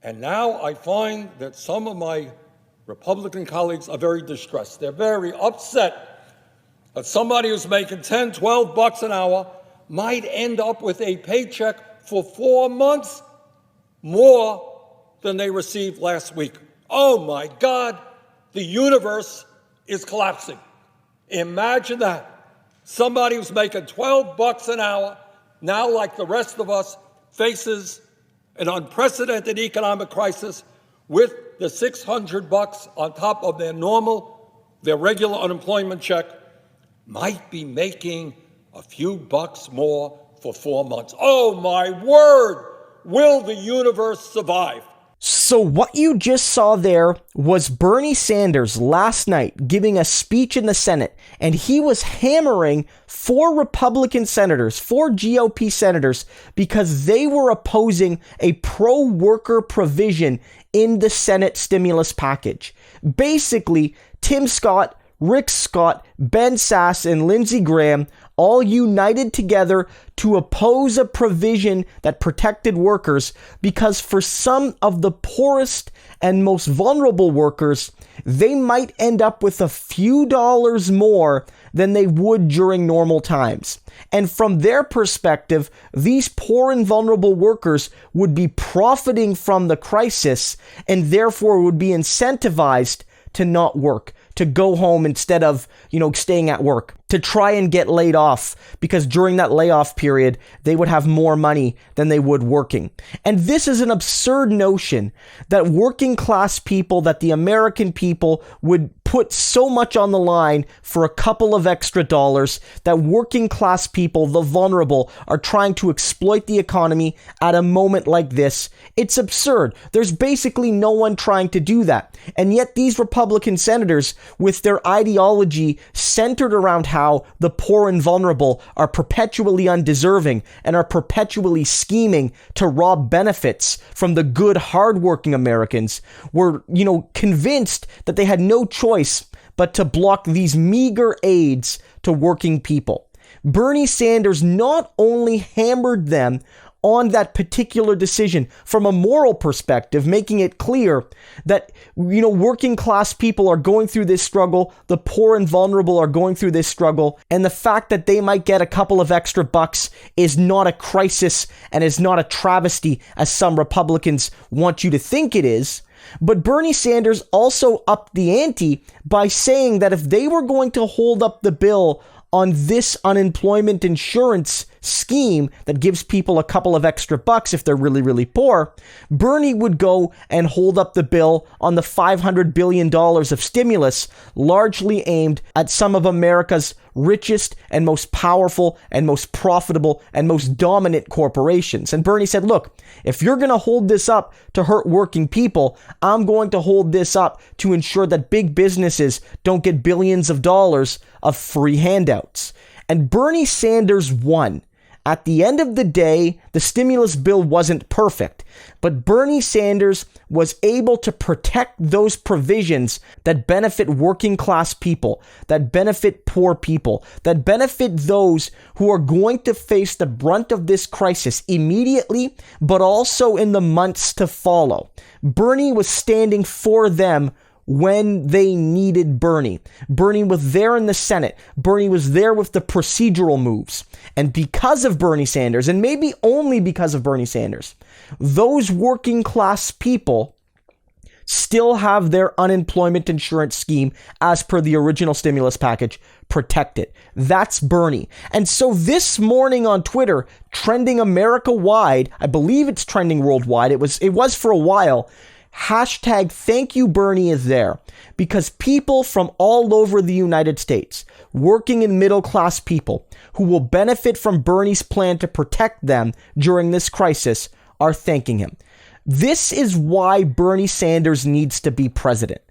And now I find that some of my Republican colleagues are very distressed. They're very upset that somebody who's making 10, 12 bucks an hour might end up with a paycheck for 4 months more than they received last week. Oh my God, the universe is collapsing. Imagine that. Somebody who's making 12 bucks an hour, now like the rest of us, faces an unprecedented economic crisis with the 600 bucks on top of their regular unemployment check, might be making a few bucks more for 4 months. Oh my word, will the universe survive? So what you just saw there was Bernie Sanders last night giving a speech in the Senate, and he was hammering 4 Republican senators, 4 GOP senators, because they were opposing a pro-worker provision in the Senate stimulus package. Basically, Tim Scott, Rick Scott, Ben Sasse, and Lindsey Graham all united together to oppose a provision that protected workers because for some of the poorest and most vulnerable workers, they might end up with a few dollars more than they would during normal times. And from their perspective, these poor and vulnerable workers would be profiting from the crisis and therefore would be incentivized to not work, to go home instead of, staying at work, to try and get laid off, because during that layoff period, they would have more money than they would working. And this is an absurd notion that working class people, that the American people would put so much on the line for a couple of extra dollars, that working class people, the vulnerable, are trying to exploit the economy at a moment like this. It's absurd. There's basically no one trying to do that. And yet these Republican senators, with their ideology centered around how the poor and vulnerable are perpetually undeserving and are perpetually scheming to rob benefits from the good, hardworking Americans, were, convinced that they had no choice but to block these meager aids to working people. Bernie Sanders not only hammered them on that particular decision from a moral perspective, making it clear that, working class people are going through this struggle, the poor and vulnerable are going through this struggle, and the fact that they might get a couple of extra bucks is not a crisis and is not a travesty as some Republicans want you to think it is. But Bernie Sanders also upped the ante by saying that if they were going to hold up the bill on this unemployment insurance scheme that gives people a couple of extra bucks if they're really, really poor, Bernie would go and hold up the bill on the $500 billion of stimulus, largely aimed at some of America's richest and most powerful and most profitable and most dominant corporations. And Bernie said, look, if you're going to hold this up to hurt working people, I'm going to hold this up to ensure that big businesses don't get billions of dollars of free handouts. And Bernie Sanders won. At the end of the day, the stimulus bill wasn't perfect, but Bernie Sanders was able to protect those provisions that benefit working class people, that benefit poor people, that benefit those who are going to face the brunt of this crisis immediately, but also in the months to follow. Bernie was standing for them when they needed Bernie. Bernie was there in the Senate. Bernie was there with the procedural moves. And because of Bernie Sanders, and maybe only because of Bernie Sanders, those working class people still have their unemployment insurance scheme as per the original stimulus package protected. That's Bernie. And so this morning on Twitter, trending America-wide, I believe it's trending worldwide, it was for a while, hashtag Thank You Bernie is there because people from all over the United States, working and middle class people who will benefit from Bernie's plan to protect them during this crisis are thanking him. This is why Bernie Sanders needs to be president.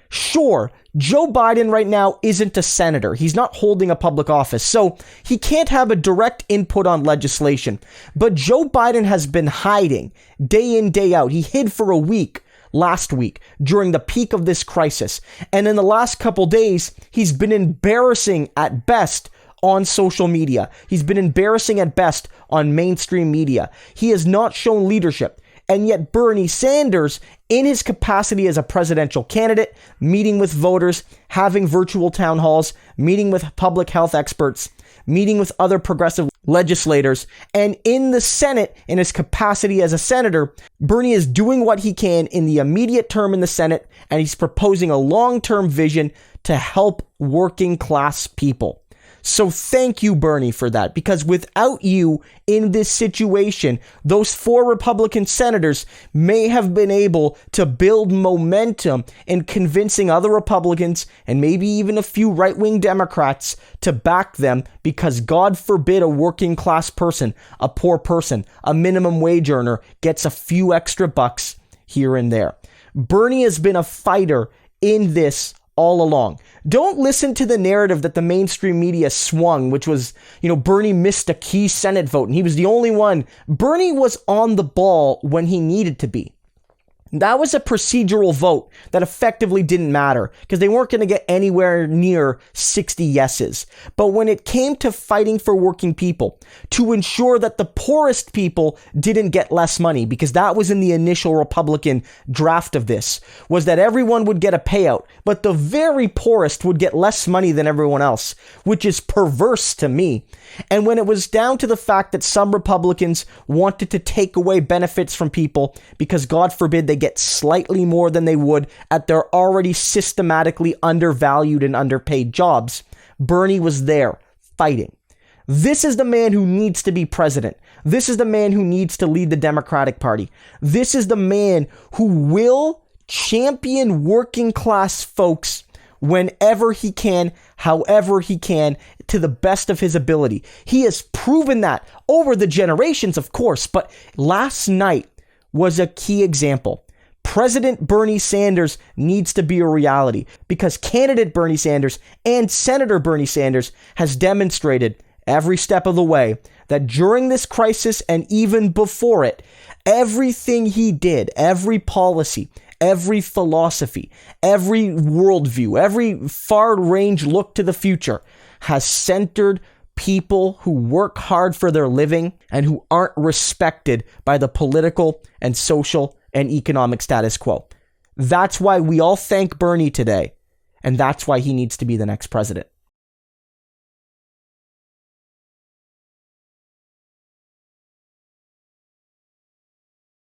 Sure, Joe Biden right now isn't a senator. He's not holding a public office, so he can't have a direct input on legislation. But Joe Biden has been hiding day in, day out. He hid for a week last week during the peak of this crisis. And in the last couple days, he's been embarrassing at best on social media. He's been embarrassing at best on mainstream media. He has not shown leadership. And yet Bernie Sanders, in his capacity as a presidential candidate, meeting with voters, having virtual town halls, meeting with public health experts, meeting with other progressive legislators, and in the Senate, in his capacity as a senator, Bernie is doing what he can in the immediate term in the Senate, and he's proposing a long-term vision to help working class people. So thank you, Bernie, for that, because without you in this situation, those 4 Republican senators may have been able to build momentum in convincing other Republicans and maybe even a few right-wing Democrats to back them, because God forbid a working class person, a poor person, a minimum wage earner gets a few extra bucks here and there. Bernie has been a fighter in this all along. Don't listen to the narrative that the mainstream media swung, which was, Bernie missed a key Senate vote and he was the only one. Bernie was on the ball when he needed to be. That was a procedural vote that effectively didn't matter because they weren't going to get anywhere near 60 yeses. But when it came to fighting for working people, to ensure that the poorest people didn't get less money, because that was in the initial Republican draft of this, was that everyone would get a payout, but the very poorest would get less money than everyone else, which is perverse to me. And when it was down to the fact that some Republicans wanted to take away benefits from people because, God forbid, they get slightly more than they would at their already systematically undervalued and underpaid jobs, Bernie was there fighting. This is the man who needs to be president. This is the man who needs to lead the Democratic Party. This is the man who will champion working class folks whenever he can, however he can, to the best of his ability. He has proven that over the generations, of course, but last night was a key example. President Bernie Sanders needs to be a reality because candidate Bernie Sanders and Senator Bernie Sanders has demonstrated every step of the way that during this crisis and even before it, everything he did, every policy, every philosophy, every worldview, every far-range look to the future has centered people who work hard for their living and who aren't respected by the political and social and economic status quo. That's why we all thank Bernie today, and that's why he needs to be the next president.